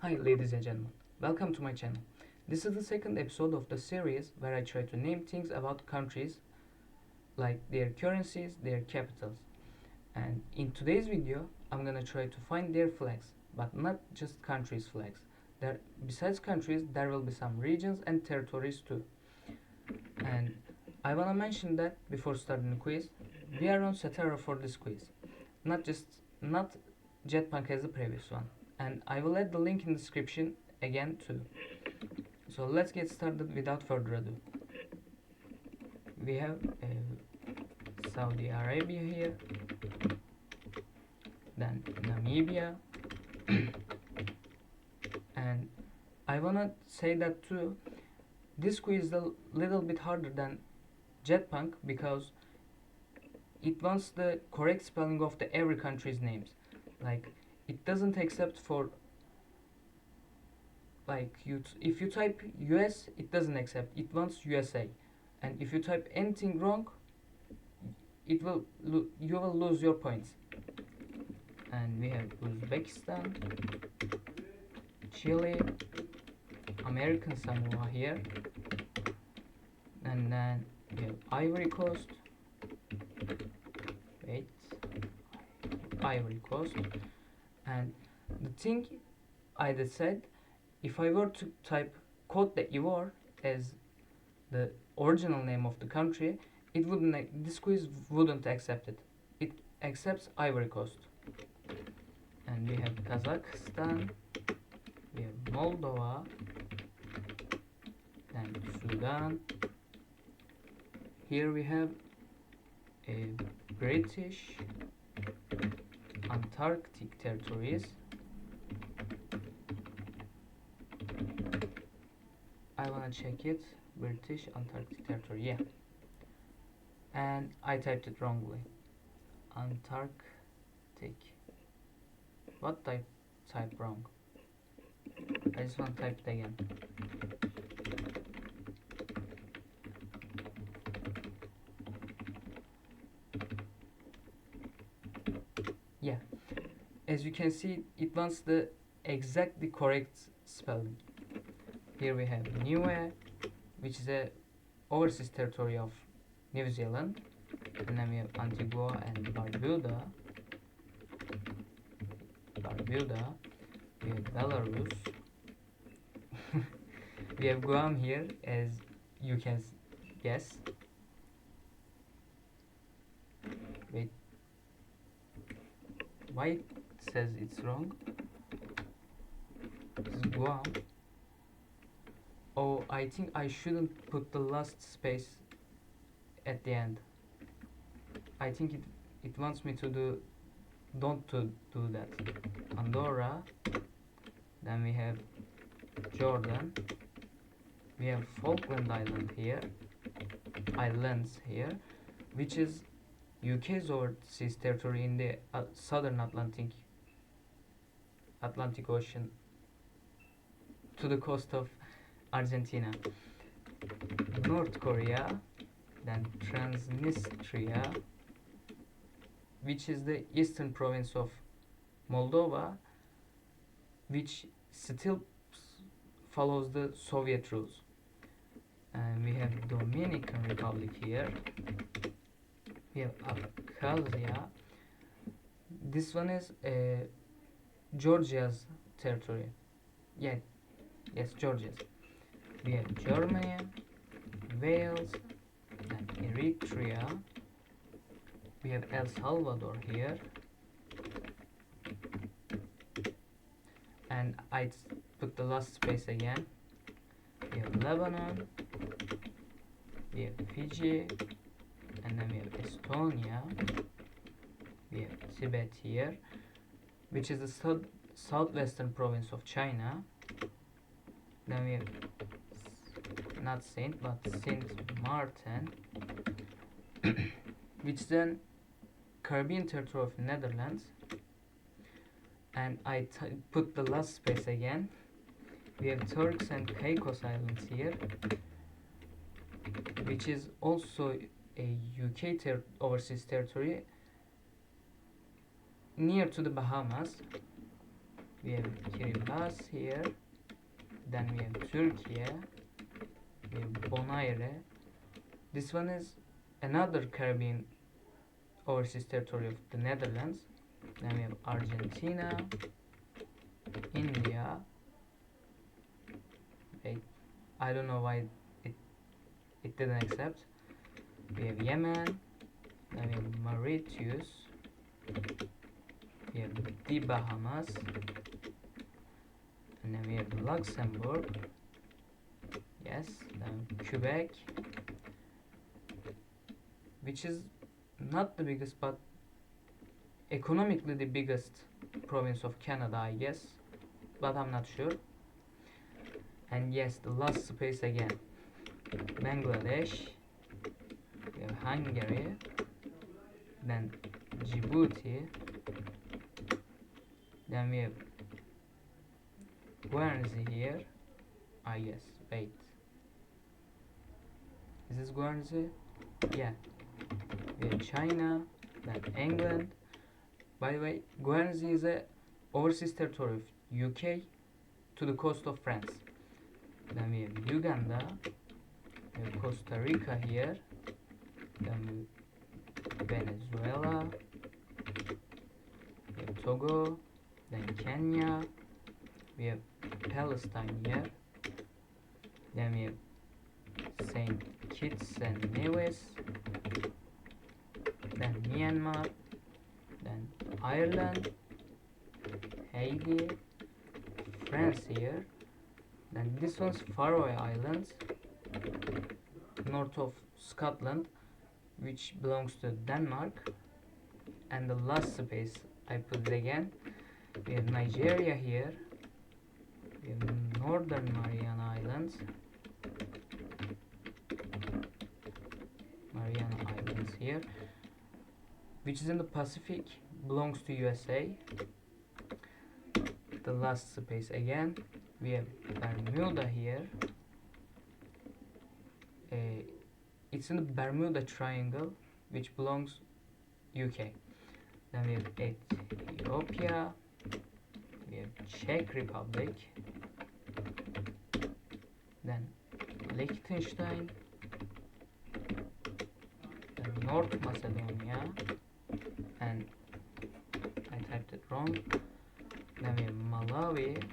Hi ladies and gentlemen, welcome to my channel. This is the second episode of the series where I try to name things about countries like their currencies, their capitals. And in today's video, I'm gonna try to find their flags, but not just countries' flags. Besides countries, there will be some regions and territories too. And I wanna mention that before starting the quiz, we are on Cetera for this quiz, not Jetpack as the previous one. And I will add the link in the description again too. So let's get started without further ado. We have Saudi Arabia here, then Namibia, and I wanna say that too. This quiz is a little bit harder than Jetpunk because it wants the correct spelling of the every country's names. Like it doesn't accept for if you type US, it doesn't accept. It wants USA, and if you type anything wrong, you will lose your points. And we have Uzbekistan, Chile, American Samoa here, and then we have Ivory Coast. Wait, Ivory Coast. And the thing I said, if I were to type Côte d'Ivoire as the original name of the country, it wouldn't. This quiz wouldn't accept it. It accepts Ivory Coast. And we have Kazakhstan, we have Moldova, and Sudan. Here we have a British Antarctic territories. I wanna check it. British Antarctic territory, yeah. And I typed it wrongly. Antarctic. What type wrong? I just want to type it again. Yeah. As you can see, it wants the exactly correct spelling. Here we have Niue, which is a overseas territory of New Zealand, and then we have Antigua and Barbuda. We have Belarus. We have Guam here, as you can guess. Wait, why it says it's wrong? This is Guam. Oh, I think I shouldn't put the last space at the end. I think it wants me to do that. Andorra, then we have Jordan, we have Falkland Islands here, which is UK's overseas territory in the southern Atlantic Ocean to the coast of Argentina. North Korea, then Transnistria, which is the eastern province of Moldova, which still follows the Soviet rules. And we have Dominican Republic here. We have Abkhazia. This one is Georgia's territory. Yes, Georgia's. We have Germany, Wales, and Eritrea. We have El Salvador here, and I put the last space again. We have Lebanon, we have Fiji, and then we have Estonia. We have Tibet here, which is the southwestern province of China. Then we have not Saint but Saint Martin, which then Caribbean territory of Netherlands. And I put the last space again. We have Turks and Caicos Islands here, which is also a UK overseas territory near to the Bahamas. We have Kiribati here. Then we have Turkey. We have Bonaire. This one is another Caribbean overseas territory of the Netherlands. Then we have Argentina, India. Wait, I don't know why it didn't accept. We have Yemen. Then we have Mauritius. We have the Bahamas. And then we have Luxembourg. Yes. Then Quebec, which is not the biggest but economically the biggest province of Canada, I guess, but I'm not sure. And yes, the last space again, Bangladesh. We have Hungary, then Djibouti, then we have Guernsey here. Ah yes, wait, is this Guernsey? Yeah. We have China, then England. By the way, Guernsey is a overseas territory of UK to the coast of France. Then we have Uganda, we have Costa Rica here, then Venezuela, we have Togo, then Kenya, we have Palestine here, then we have Saint Kitts and Nevis, then Myanmar, then Ireland, Haiti, France here, then this one's Faroe Islands, north of Scotland, which belongs to Denmark. And the last space, I put it again, we have Nigeria here, we have Northern Mariana Islands, here, which is in the Pacific, belongs to USA. The last space again, we have Bermuda here. It's in the Bermuda Triangle, which belongs UK. Then we have Ethiopia, we have Czech Republic, then Liechtenstein, then North Macedonia, and I typed it wrong. Then we have Malawi,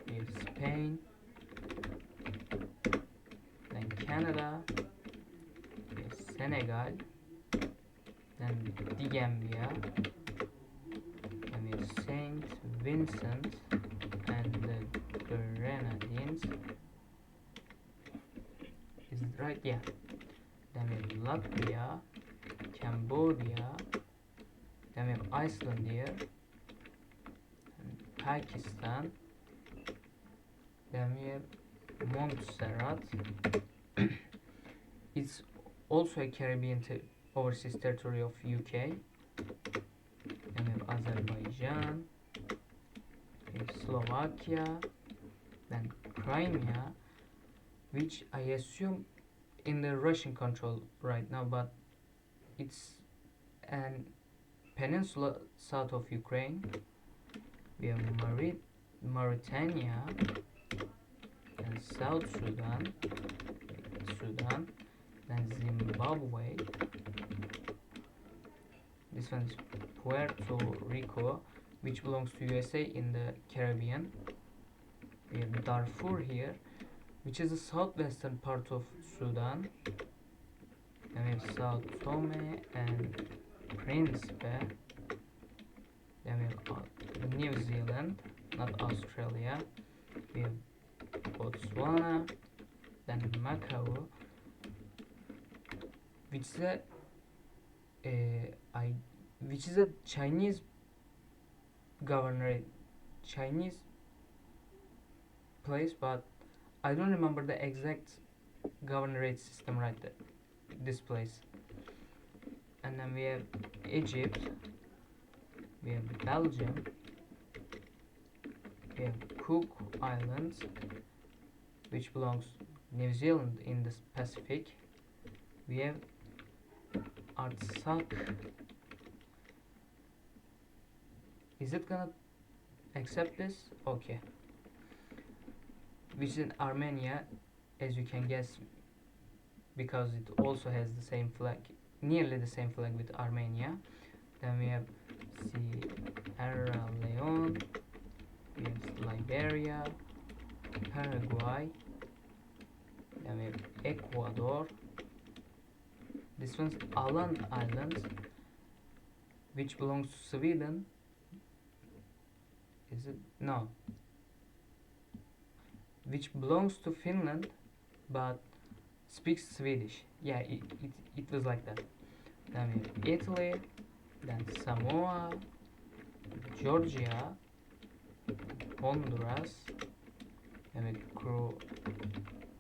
we have Spain, then Canada, we have Senegal, then the Gambia, then we have Saint Vincent and the Grenadines. Is it right? Yeah. Then we have Latvia, Cambodia, then we have Iceland here, and Pakistan, then we have Montserrat. It's also a Caribbean overseas territory of UK. Then we have Azerbaijan, we have Slovakia, then Crimea, which I assume in the Russian control right now, but it's an peninsula south of Ukraine. We have Mauritania and South Sudan, then Zimbabwe. This one's Puerto Rico, which belongs to USA in the Caribbean. We have Darfur here, which is the southwestern part of Sudan. Then we have Sao Tome and Principe. Then we have New Zealand, not Australia. We have Botswana, then Macau, which is a Chinese governorate, Chinese place, but I don't remember the exact governorate system right there, this place. And then we have Egypt, we have Belgium, we have Cook Islands, which belongs to New Zealand in the Pacific. We have Artsakh. Is it gonna accept this. Okay. Which is Armenia, as you can guess, because it also has the same flag, nearly the same flag with Armenia. Then we have Sierra Leone, we have Liberia, Paraguay, then we have Ecuador. This one's Aland Islands, which belongs to Sweden. Is it? No. Which belongs to Finland, but speaks Swedish. Yeah, it was like that. Then we have Italy, then Samoa, Georgia, Honduras, then we have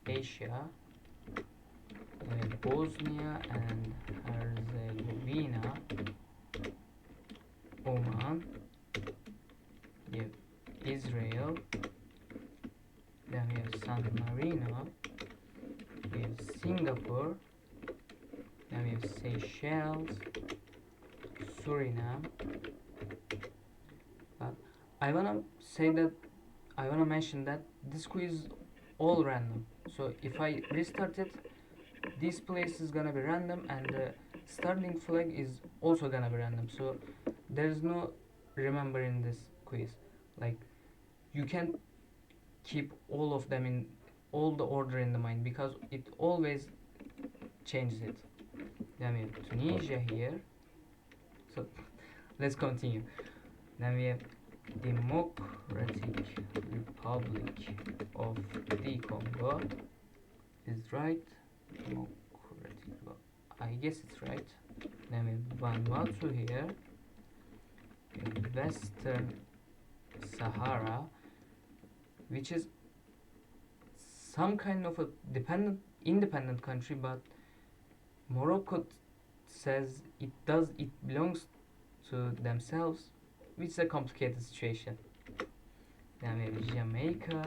Croatia, then we have Bosnia and Herzegovina, Oman, we have Israel, then we have San Marino, we have Singapore, then we have Seychelles, Suriname. But I wanna mention that this quiz is all random. So if I restart it, this place is gonna be random, and the starting flag is also gonna be random. So there is no remembering this quiz. Like, you can't keep all of them in all the order in the mind, because it always changes it. Then we have Tunisia here. So let's continue. Then we have Democratic Republic of the Congo. Is right? Democratic. I guess it's right. Then we have Vanuatu here. Western Sahara, which is some kind of a independent country, but Morocco says it belongs to themselves, which is a complicated situation. Then we have Jamaica,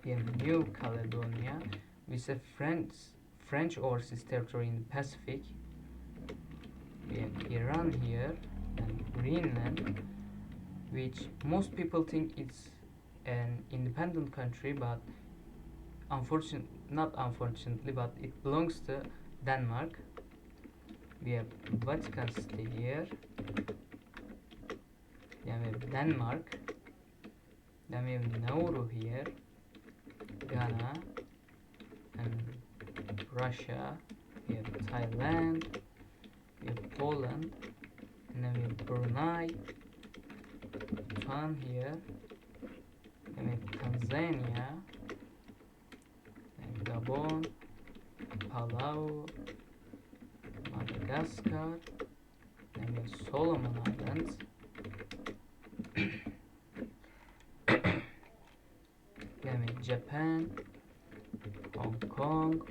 we have New Caledonia, which is a French overseas territory in the Pacific. We have Iran here, and Greenland, which most people think it's an independent country, but not unfortunately, but it belongs to Denmark. We have Vatican City here. Then we have Denmark. Then we have Nauru here, Ghana, and Russia. We have Thailand. We have Poland, and then we have Brunei, Bhutan here, and we have Tanzania, and Gabon, Palau, Madagascar, and we have Solomon Islands, then we have Japan, Hong Kong,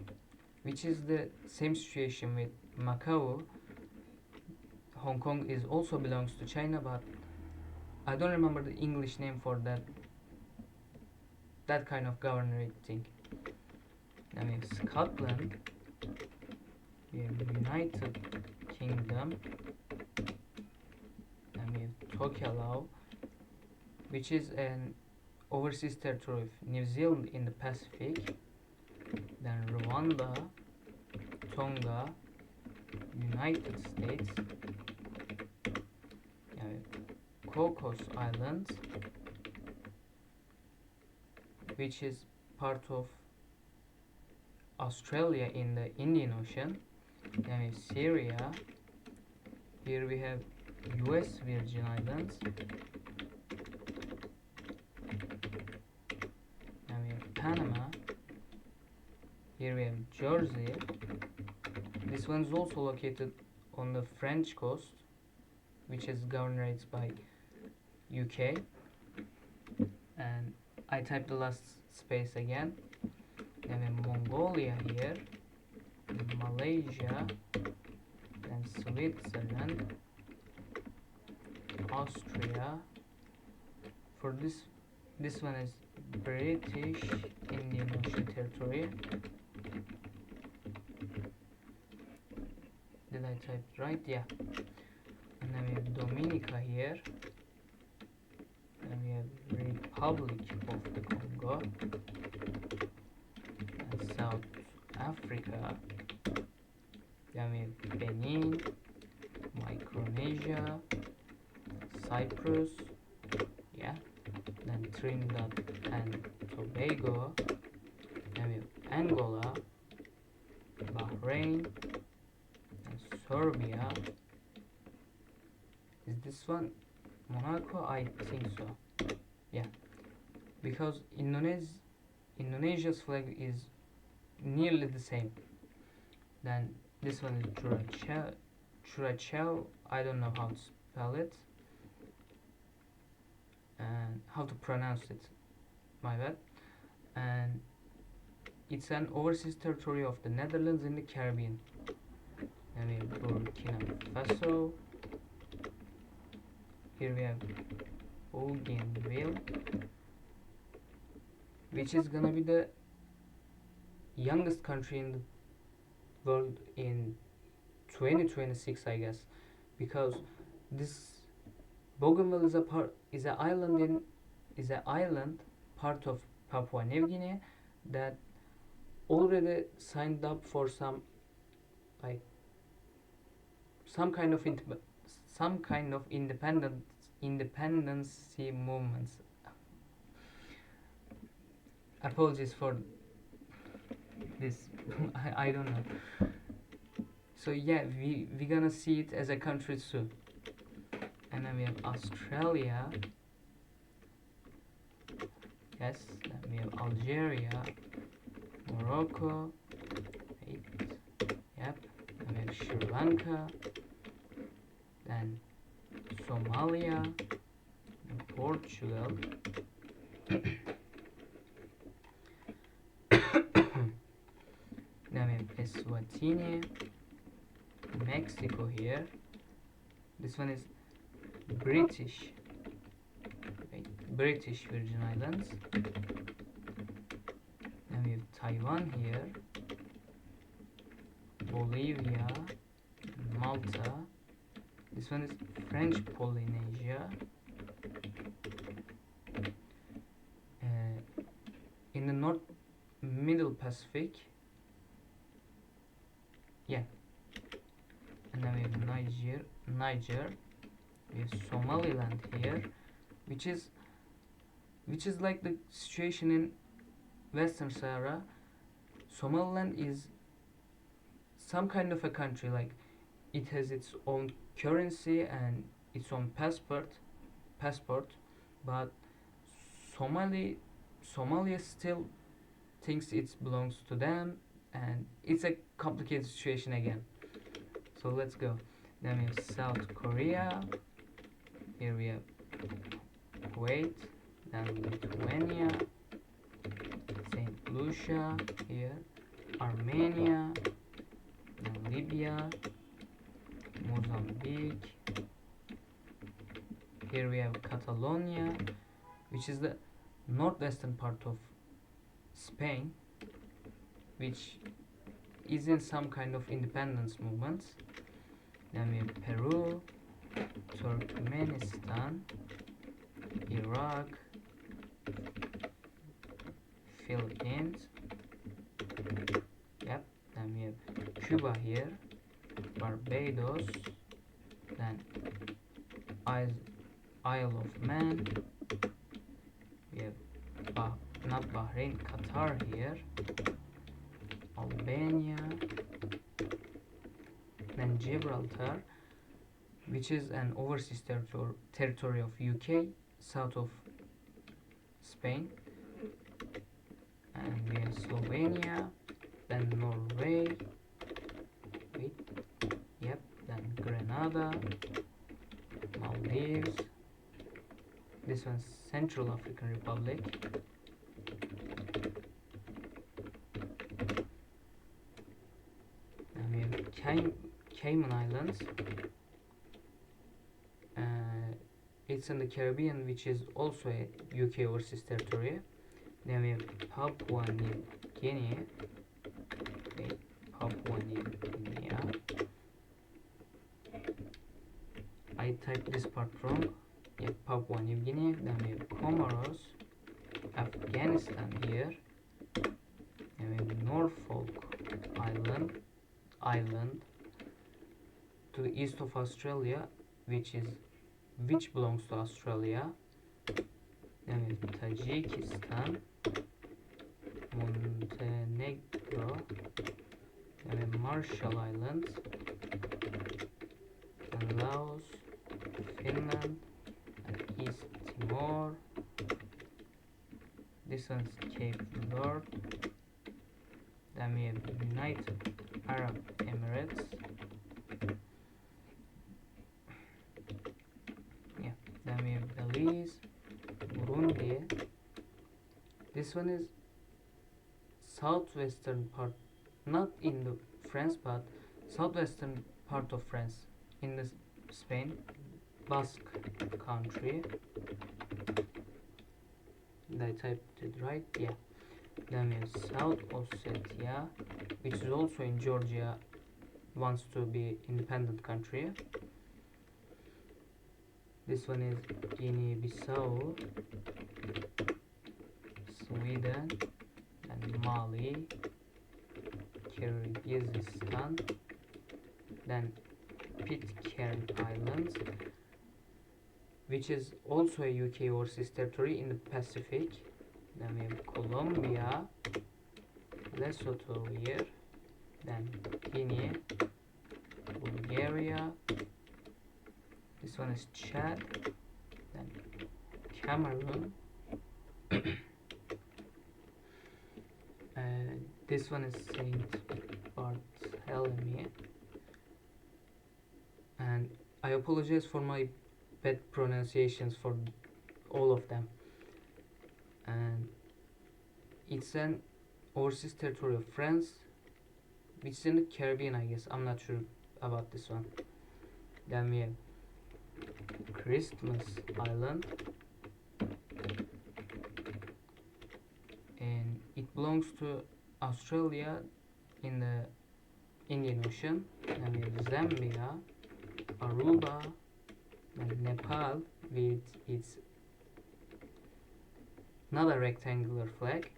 which is the same situation with Macau. Hong Kong is also belongs to China, but I don't remember the English name for that kind of governorate thing. Then we have Scotland, we have United Kingdom, then we have Tokelau, which is an overseas territory of New Zealand in the Pacific. Then Rwanda, Tonga, United States, Cocos Islands, which is part of Australia in the Indian Ocean. Then we have Syria. Here we have US Virgin Islands. Then we have Panama. Here we have Jersey. This one is also located on the French coast, which is governorated by UK. And I typed the last space again. Then we have Mongolia here, Malaysia, then Switzerland, Austria. For this one is British Indian Ocean Territory. Did I type it right? Yeah. then we have Dominica here, then we have Republic of the Congo, and South Africa, then we have Benin, Micronesia, Cyprus, yeah, then Trinidad and Tobago, then we have Angola, Bahrain, and Serbia. Is this one Monaco? I think so. Yeah, because Indonesia's flag is nearly the same. Then this one is Curacao. I don't know how to spell it and how to pronounce it. My bad. And it's an overseas territory of the Netherlands in the Caribbean. And we have Burkina Faso. Here we have Bougainville, which is gonna be the youngest country in the world in 2026, I guess, because this Bougainville is an island part of Papua New Guinea that already signed up for some kind of independency movements. Apologies for this. I don't know. So yeah, we gonna see it as a country soon. And then we have Australia. Yes, then we have Algeria, Morocco. Yep. Then we have Sri Lanka. Then Somalia and Portugal. Then we have Eswatini, Mexico here. This one is British Virgin Islands. Then we have Taiwan here, Bolivia, Malta. This one is French Polynesia. In the middle Pacific. Yeah. And then we have Niger. We have Somaliland here, which is like the situation in Western Sahara. Somaliland is some kind of a country, like it has its own currency and its own passport, but Somalia still thinks it belongs to them, and it's a complicated situation again. So let's go. Then we have South Korea. Here we have Kuwait, then Lithuania, Saint Lucia here, Armenia, then Libya, Mozambique. Here we have Catalonia, which is the northwestern part of Spain, which is in some kind of independence movements. Then we have Peru, Turkmenistan, Iraq, Philippines. Yep. Then we have Cuba here, Barbados, then Isle of Man. We have not Bahrain, Qatar here, Albania, then Gibraltar, which is an overseas territory of UK, south of Spain, and we have Slovenia, then Norway, then Grenada, Maldives, this one's Central African Republic, and we have Cayman Islands. It's in the Caribbean, which is also a UK overseas territory. Then we have Papua New Guinea. I typed this part wrong. Yeah, Papua New Guinea. Then we have Comoros, Afghanistan here. Then we have Norfolk Island to the east of Australia, which belongs to Australia. Then we have Tajikistan, Montenegro, then we have Marshall Islands, and Laos, Finland, and East Timor. This one's Cape Verde. Then we have United Arab Emirates. Yeah. Then we have Belize, Burundi. This one is southwestern part, not in the France, but southwestern part of France, in the Spain, Basque country. Did I typed it right? Yeah. Then we have South Ossetia, which is also in Georgia, wants to be independent country. This one is Guinea-Bissau, Sweden, and Mali, Kyrgyzstan, then Pitcairn Islands, which is also a UK overseas territory in the Pacific. Then we have Colombia, Lesotho here, then Guinea, Bulgaria, this one is Chad, then Cameroon, this one is Saint Barthélemy, and I apologize for my bad pronunciations for all of them. And it's an overseas territory of France, which is in the Caribbean, I guess. I'm not sure about this one. Then we have Christmas Island, and it belongs to Australia in the Indian Ocean. Then we have Zambia, Aruba, and Nepal with its another rectangular flag,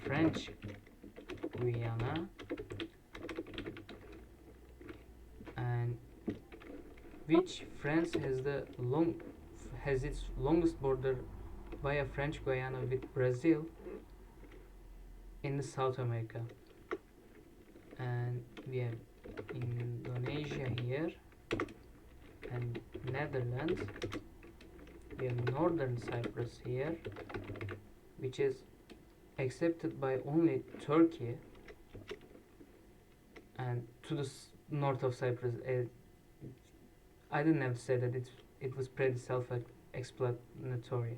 French Guiana, and which France has its longest border via French Guiana with Brazil in the South America. And we have Indonesia here and Netherlands. We have Northern Cyprus here, which is accepted by only Turkey, and to the north of Cyprus, I didn't have to say that it was pretty self-explanatory.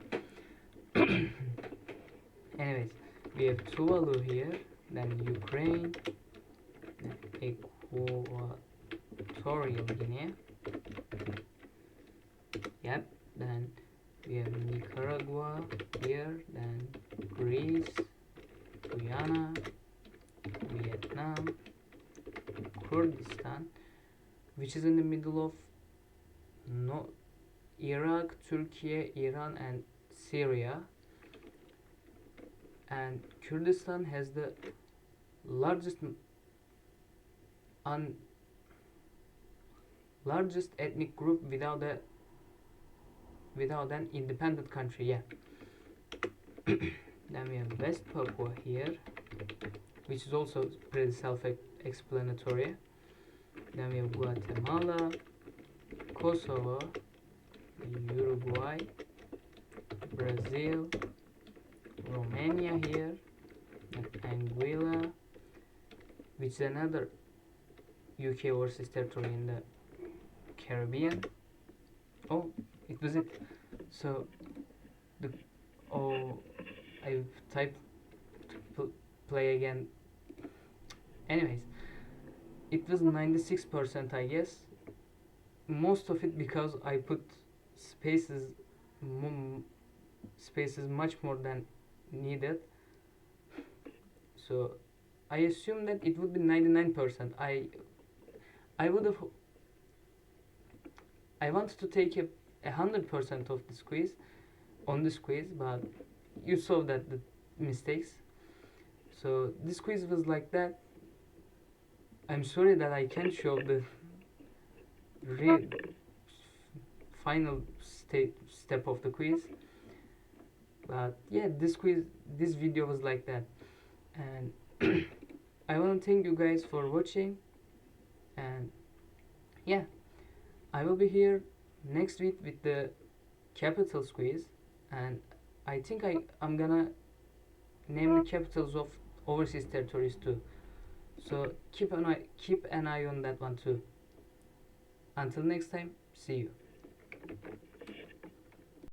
Anyways, we have Tuvalu here, then Ukraine, then Equatorial Guinea. Yep, then we have Nicaragua here, then Greece, Guyana, Vietnam, Kurdistan, which is in the middle of Iraq, Turkey, Iran, and Syria. And Kurdistan has the largest ethnic group without an independent country. Yeah. Then we have West Papua here, which is also pretty self-explanatory. Then we have Guatemala, Kosovo, Uruguay, Brazil, Romania here, and Anguilla, which is another UK overseas territory in the Caribbean. Oh, it was it. So I've typed to play again. Anyways, it was 96%, I guess. Most of it because I put spaces much more than needed. So I assume that it would be 99%. I wanted to take a 100% of this quiz on this quiz, but you saw that the mistakes. So this quiz was like that. I'm sorry that I can't show the real final step of the quiz, but yeah, this video was like that. And I want to thank you guys for watching, and yeah, I will be here next week with the capitals quiz, and I think I'm gonna name the capitals of overseas territories too. So keep an eye on that one too. Until next time, see you.